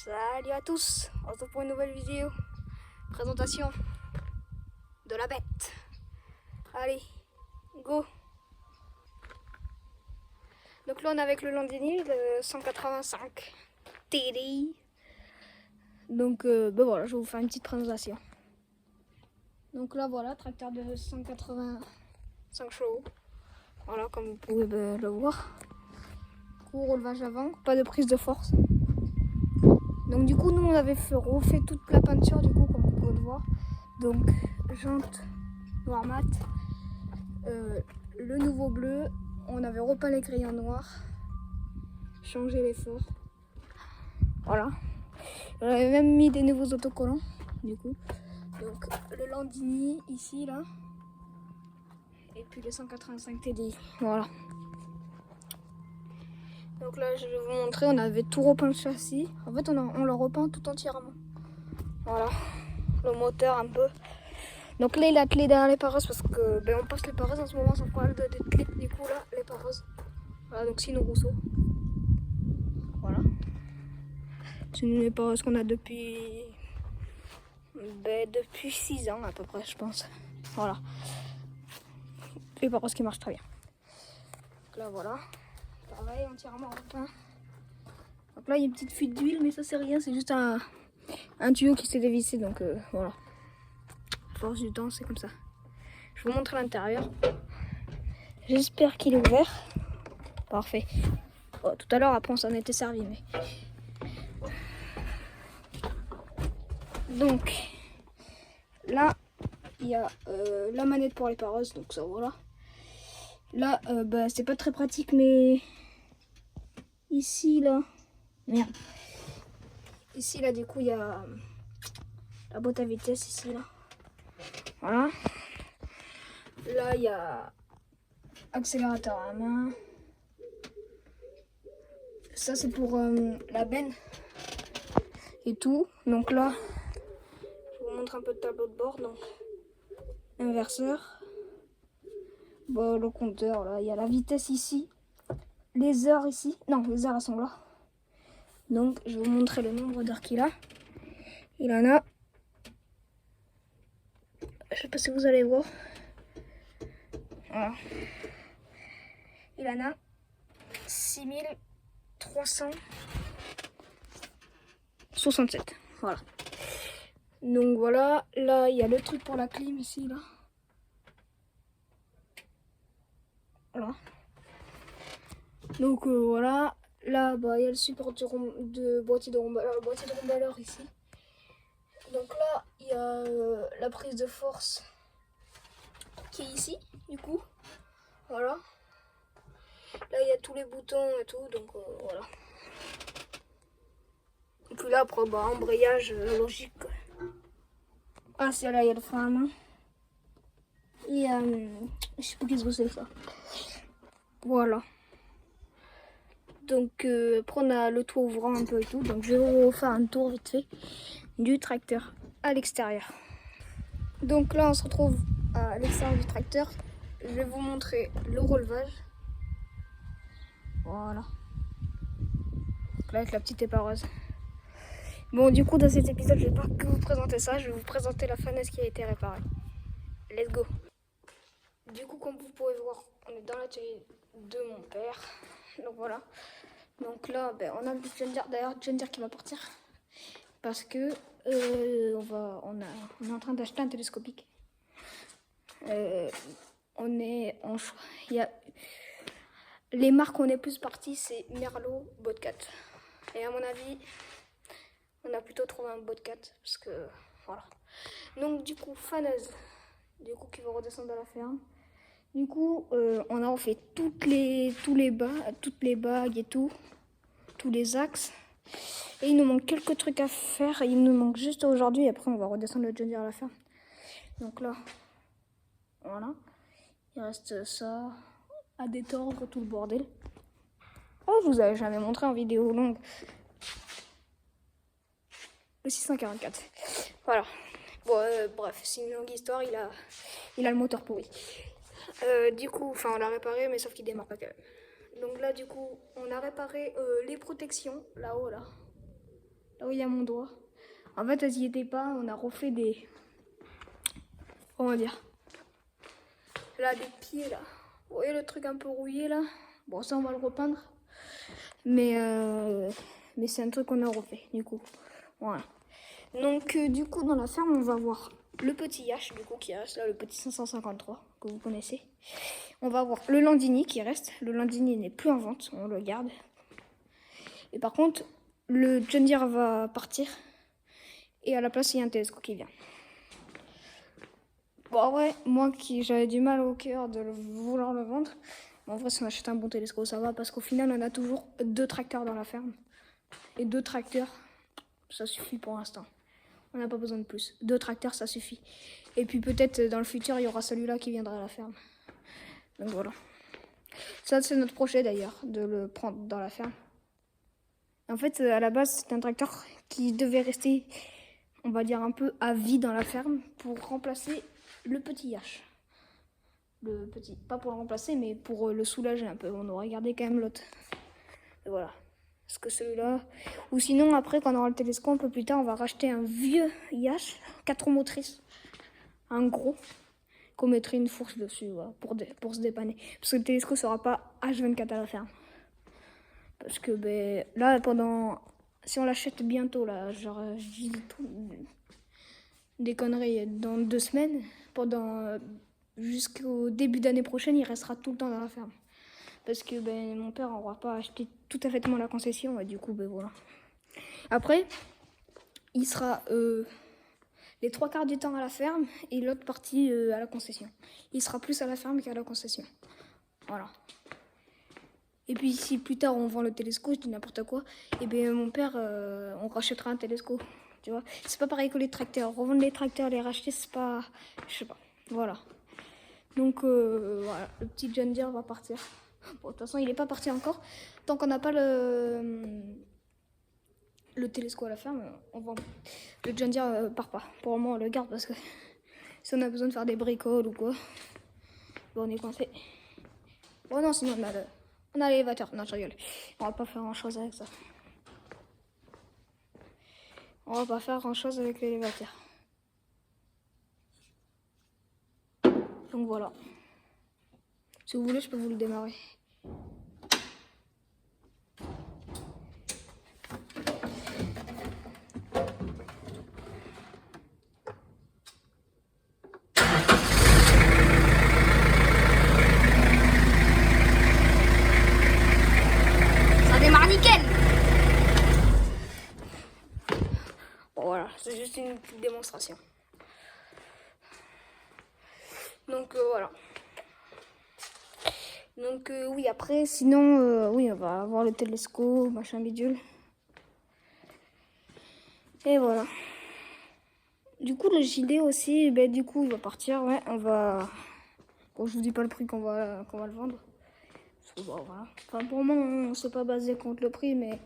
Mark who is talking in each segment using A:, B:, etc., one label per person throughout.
A: Salut à tous, on se retrouve pour une nouvelle vidéo. Présentation de la bête. Allez, go. Donc là on est avec le Landini, le 185 TDI. Donc ben voilà, je vais vous faire une petite présentation. Donc là voilà, tracteur de 185 chevaux. Voilà, comme vous pouvez le voir. Gros relevage avant, pas de prise de force. Donc du coup nous on avait refait toute la peinture du coup comme vous pouvez le voir. Donc jante noir mat, le nouveau bleu, on avait repeint les grilles en noir, changé les forts. Voilà. On avait même mis des nouveaux autocollants du coup. Donc le Landini ici là. Et puis le 185 TDI. Voilà. Donc là je vais vous montrer, on avait tout repeint le châssis. En fait on l'a repeint tout entièrement. Voilà. Le moteur un peu. Donc là il a clé derrière les pareuses parce que on passe les pareuses en ce moment sans problème de clé. Du coup là les pareuses. Voilà, donc c'est nos Rousseau. Voilà. C'est les pareuses qu'on a depuis 6 ans à peu près je pense. Voilà. Les pareuses qui marchent très bien. Donc là voilà. Pareil entièrement repeint. Donc là il y a une petite fuite d'huile mais ça c'est rien, c'est juste un tuyau qui s'est dévissé donc voilà. À force du temps c'est comme ça. Je vous montre l'intérieur. J'espère qu'il est ouvert. Parfait. Bon, tout à l'heure après on s'en était servi mais. Donc là il y a la manette pour les pareuses donc ça voilà. Là c'est pas très pratique mais ici là. Merde. Ici là du coup il y a la boîte à vitesse ici là. Voilà. Là il y a accélérateur à main. Ça c'est pour la benne et tout. Donc là, je vous montre un peu de tableau de bord. Donc inverseur. Bon, le compteur là, il y a la vitesse ici. Les heures ici. Non, les heures elles sont là. Donc je vais vous montrer le nombre d'heures qu'il a. Il en a. Je sais pas si vous allez voir. Voilà. Il en a 6367. Voilà. Donc voilà, là il y a le truc pour la clim ici là. Voilà. Donc voilà, là il y a le support de boîtier de remballeur ici. Donc là il y a la prise de force qui est ici du coup. Voilà. Là il y a tous les boutons et tout, donc voilà. Et puis là après embrayage logique. Ah c'est là il y a le frein à main. Et je sais pas qu'est-ce que c'est ça. Voilà. Donc après on a le toit ouvrant un peu et tout. Donc je vais vous faire un tour vite fait du tracteur à l'extérieur. Donc là on se retrouve à l'extérieur du tracteur. Je vais vous montrer le relevage. Voilà. Donc là avec la petite épareuse. Bon du coup dans cet épisode je vais pas que vous présenter ça. Je vais vous présenter la fanaise qui a été réparée. Let's go. Du coup comme vous pouvez voir on est dans l'atelier de mon père. Donc voilà. Donc là on a le John Deere. D'ailleurs John Deere qui va partir. Parce que on est en train d'acheter un télescopique. On est en choix. Il y a les marques où on est plus parti, c'est Merlot, Botcat. Et à mon avis, on a plutôt trouvé un Botcat parce que voilà. Donc du coup, faneuse, du coup qui va redescendre à la ferme. Du coup, on a refait toutes les bagues et tout, tous les axes. Et il nous manque quelques trucs à faire. Il nous manque juste aujourd'hui. Et après, on va redescendre le John Deere à la ferme. Donc là, voilà. Il reste ça à détendre, tout le bordel. Oh, je vous avais jamais montré en vidéo longue. Le 644. Voilà. Bon, bref, c'est une longue histoire. Il a le moteur pourri. Du coup, on l'a réparé, mais sauf qu'il démarre pas quand même. Donc là, du coup, on a réparé les protections là-haut, là. Là où il y a mon doigt. En fait, elles y étaient pas. On a refait des... Comment dire? Là, des pieds, là. Vous voyez le truc un peu rouillé, là? Bon, ça, on va le repeindre. Mais c'est un truc qu'on a refait, du coup. Voilà. Donc, du coup, dans la ferme, on va voir le petit Yash, du coup, qui reste là, le petit 553, que vous connaissez. On va voir le Landini qui reste. Le Landini n'est plus en vente, on le garde. Et par contre, le John Deere va partir. Et à la place, il y a un Telesco qui vient. Bon, ouais, moi qui j'avais du mal au cœur de vouloir le vendre. En vrai, si on achète un bon Telesco, ça va. Parce qu'au final, on a toujours 2 tracteurs dans la ferme. Et 2 tracteurs, ça suffit pour l'instant. On n'a pas besoin de plus. 2 tracteurs, ça suffit. Et puis peut-être dans le futur, il y aura celui-là qui viendra à la ferme. Donc voilà. Ça, c'est notre projet d'ailleurs, de le prendre dans la ferme. En fait, à la base, c'est un tracteur qui devait rester, on va dire, un peu à vie dans la ferme pour remplacer le petit Yash. Le petit, pas pour le remplacer, mais pour le soulager un peu. On aurait gardé quand même l'autre. Et voilà. Parce que celui-là... Ou sinon, après, quand on aura le Telesco, un peu plus tard, on va racheter un vieux Yash, 4 roues motrices. Un gros. Qu'on mettrait une fourche dessus, voilà, pour se dépanner. Parce que le Telesco ne sera pas H24 à la ferme. Parce que, ben, là, si on l'achète bientôt, là, genre, je dis des conneries, dans 2 semaines, jusqu'au début d'année prochaine, il restera tout le temps dans la ferme. Parce que ben, mon père n'aura pas acheté tout à fait la concession, et du coup, ben voilà. Après, il sera les 3/4 du temps à la ferme et l'autre partie à la concession. Il sera plus à la ferme qu'à la concession. Voilà. Et puis si plus tard on vend le Telesco, je dis n'importe quoi, et bien mon père, on rachètera un Telesco. Tu vois, c'est pas pareil que les tracteurs. Revendre les tracteurs, les racheter, c'est pas... Je sais pas. Voilà. Donc voilà, le petit John Deere va partir. Bon, de toute façon, il n'est pas parti encore. Tant qu'on n'a pas le Telesco à la ferme, on vend. Le John Deere part pas. Pour le moment, on le garde parce que si on a besoin de faire des bricoles ou quoi, bon, on est coincé. Bon, non, sinon on a l'élévateur. Non, je rigole. On va pas faire grand chose avec ça. On va pas faire grand chose avec l'élévateur. Donc voilà. Si vous voulez, je peux vous le démarrer. Ça démarre nickel. Bon, voilà, c'est juste une petite démonstration. Donc voilà. Donc oui, après, sinon, oui, on va avoir le Telesco, machin bidule. Et voilà. Du coup, le gilet aussi, ben, du coup, il va partir, ouais, on va... Bon, je vous dis pas le prix qu'on va le vendre. Parce que, bon, voilà. Enfin, pour moi, on s'est pas basé contre le prix, mais...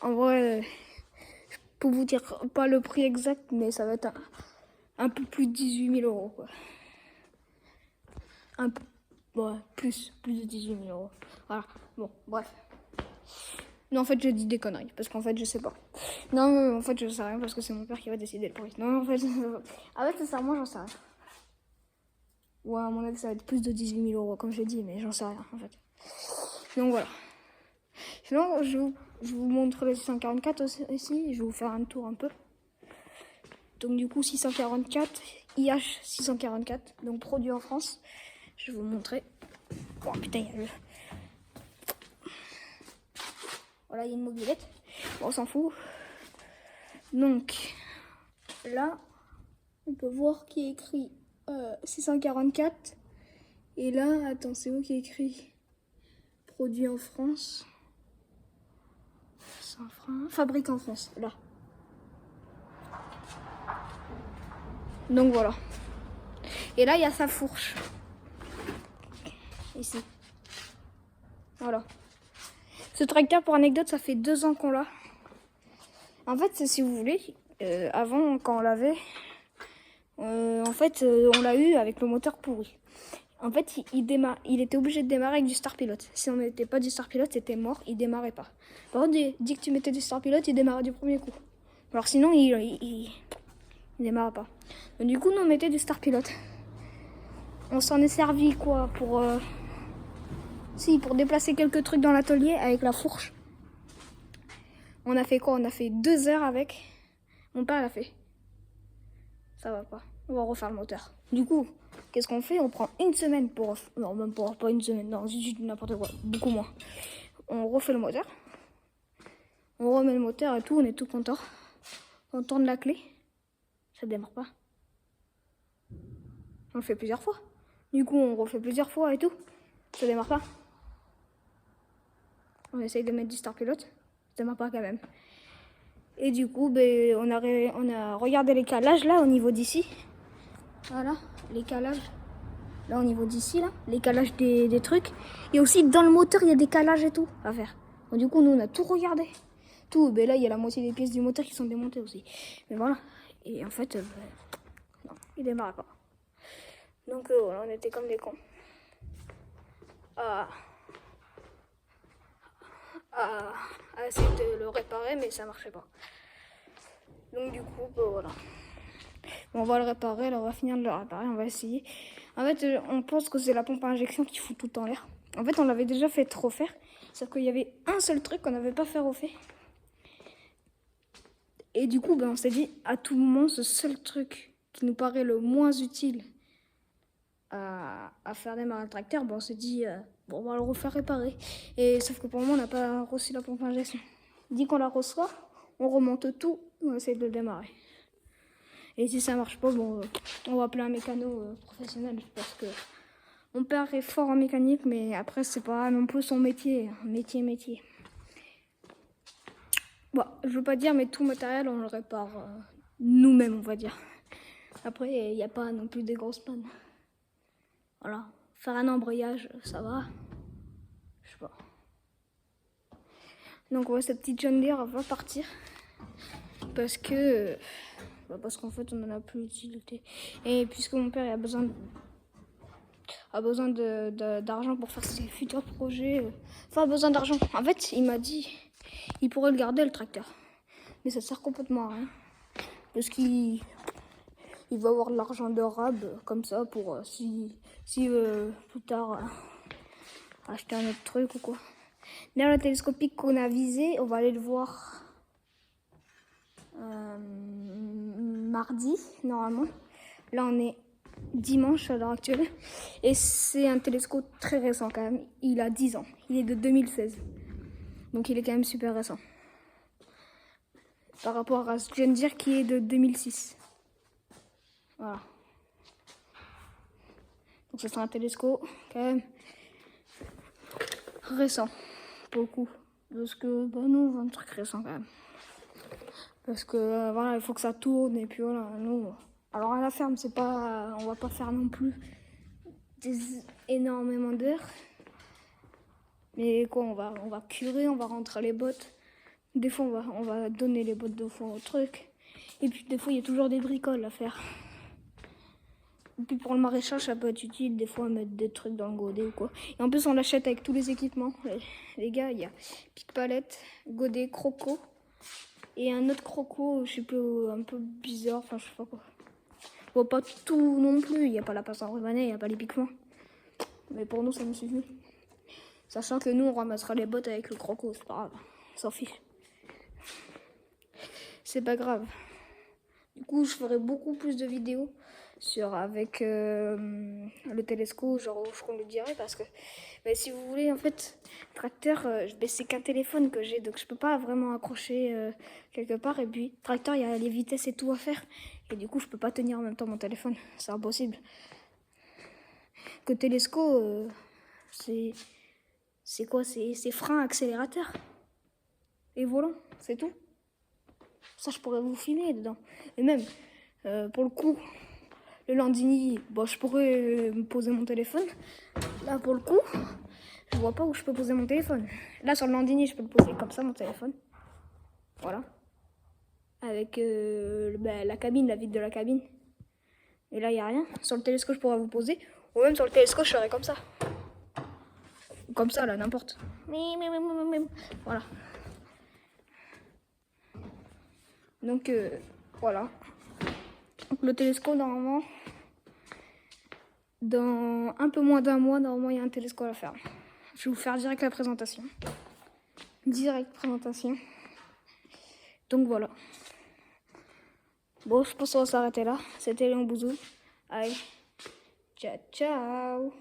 A: En vrai, je peux vous dire pas le prix exact, mais ça va être un peu plus de 18 000 €, quoi. Un peu... Ouais, plus de 18 000 €. Voilà, bon, bref. Non, en fait, je dis des conneries, parce qu'en fait, je sais pas. Non, en fait, je sais rien, parce que c'est mon père qui va décider le prix. Non, en fait, sincèrement, j'en sais rien. Ouais, à mon avis, ça va être plus de 18 000 €, comme j'ai dit, mais j'en sais rien, en fait. Donc, voilà. Sinon, je vous montre le 644 aussi, je vais vous faire un tour un peu. Donc, du coup, 644, IH 644, donc produit en France. Je vais vous montrer. Oh, putain, il y a le... Voilà, il y a une mobilette. Bon, on s'en fout. Donc, là, on peut voir qu'il est écrit 644. Et là, attends, c'est où qu'il est écrit produit en France. Sans frein. Fabrique en France, là. Donc voilà. Et là, il y a sa fourche. Ici. Voilà. Ce tracteur, pour anecdote, ça fait 2 ans qu'on l'a. En fait, si vous voulez, avant, quand on l'avait, en fait, on l'a eu avec le moteur pourri. En fait, il était obligé de démarrer avec du Star Pilote. Si on mettait pas du Star Pilote, c'était mort, il démarrait pas. Par contre, dès que tu mettais du Star Pilote, il démarrait du premier coup. Alors sinon, il démarrait pas. Donc, du coup, nous, on mettait du Star Pilote. On s'en est servi, quoi, pour déplacer quelques trucs dans l'atelier avec la fourche. On a fait quoi? On a fait 2 heures avec. Mon père l'a fait. Ça va pas. On va refaire le moteur. Du coup, qu'est-ce qu'on fait? On prend une semaine pour... Non, même pas une semaine. Non, c'est n'importe quoi. Beaucoup moins. On refait le moteur. On remet le moteur et tout. On est tout content. On tourne la clé. Ça démarre pas. On le fait plusieurs fois. Du coup, on refait plusieurs fois et tout. Ça démarre pas. On essaye de mettre du Star Pilote. Ça démarre pas quand même. Et du coup, on a regardé les calages là au niveau d'ici. Voilà, les calages. Là au niveau d'ici, là, les calages des trucs. Et aussi dans le moteur, il y a des calages et tout à faire. Donc, du coup, nous, on a tout regardé. Tout. Là, il y a la moitié des pièces du moteur qui sont démontées aussi. Mais voilà. Et en fait, non, il démarre pas. Donc, voilà, on était comme des cons. À essayer de le réparer, mais ça marchait pas. Donc, du coup, voilà. On va le réparer, là, on va finir de le réparer, on va essayer. En fait, on pense que c'est la pompe à injection qui fout tout en l'air. En fait, on l'avait déjà fait refaire, sauf qu'il y avait un seul truc qu'on n'avait pas fait refaire. Et du coup, on s'est dit, à tout moment, ce seul truc qui nous paraît le moins utile à faire démarrer le tracteur, on s'est dit, on va le refaire réparer. Et sauf que pour le moment, on n'a pas reçu la pompe à injection. Dès qu'on la reçoit, on remonte tout, on essaie de le démarrer. Et si ça marche pas, on va appeler un mécano professionnel parce que mon père est fort en mécanique, mais après c'est pas non plus son métier, métier. Bon, je veux pas dire, mais tout matériel on le répare nous-mêmes, on va dire. Après, il n'y a pas non plus des grosses pannes. Voilà, faire un embrayage, ça va. Je sais pas. Donc ouais, cette petite John Deere va partir parce qu'en fait on n'en a plus d'utilité. Et puisque mon père a besoin d'argent pour faire ses futurs projets, enfin besoin d'argent. En fait, il m'a dit il pourrait le garder le tracteur, mais ça sert complètement à rien parce qu'il va avoir de l'argent de rab comme ça pour si plus tard acheter un autre truc ou quoi. Là, le télescopique qu'on a visé, on va aller le voir mardi, normalement. Là, on est dimanche à l'heure actuelle. Et c'est un télescope très récent quand même. Il a 10 ans. Il est de 2016. Donc, il est quand même super récent. Par rapport à ce que je viens de dire qui est de 2006. Voilà. Donc, ce sera un télescope quand même récent. Pour le coup. Parce que, nous, on veut un truc récent quand même. Parce que, voilà, il faut que ça tourne. Et puis voilà, nous... Alors, à la ferme, c'est pas... On va pas faire non plus énormément d'heures. Mais quoi, on va curer, on va rentrer les bottes. Des fois, on va donner les bottes de fond au truc. Et puis, des fois, il y a toujours des bricoles à faire. Et puis, pour le maraîchage, ça peut être utile, des fois, mettre des trucs dans le godet ou quoi. Et en plus, on l'achète avec tous les équipements. Les gars, il y a pic-palette, godet, croco. Et un autre croco, je sais plus, un peu bizarre, enfin, je sais pas quoi. Bon, pas tout non plus, il n'y a pas la passe en rubanet, il n'y a pas les piquements. Mais pour nous, ça me suffit. Sachant que nous, on ramassera les bottes avec le croco, c'est pas grave, on s'en fiche. C'est pas grave. Du coup, je ferai beaucoup plus de vidéos avec le télescope, genre je compte le dirai parce que si vous voulez, en fait, tracteur, c'est qu'un téléphone que j'ai, donc je peux pas vraiment accrocher quelque part. Et puis, tracteur, il y a les vitesses et tout à faire. Et du coup, je peux pas tenir en même temps mon téléphone, c'est impossible. Que télescope, c'est quoi? C'est frein, accélérateur et volant, c'est tout. Ça, je pourrais vous filmer dedans. Et même, pour le coup, le Landini, je pourrais me poser mon téléphone. Là, pour le coup, je vois pas où je peux poser mon téléphone. Là, sur le Landini, je peux le poser comme ça, mon téléphone. Voilà. Avec la cabine, la vitre de la cabine. Et là, il n'y a rien. Sur le télescope, je pourrais vous poser. Ou même sur le télescope, je ferais comme ça. Ou comme ça, là, n'importe. Voilà. Donc, voilà. Donc, le télescope, normalement, dans un peu moins d'un mois, normalement, il y a un télescope à faire. Je vais vous faire direct la présentation. Direct présentation. Donc, voilà. Bon, je pense qu'on va s'arrêter là. C'était Léon Bouzou. Allez, ciao, ciao.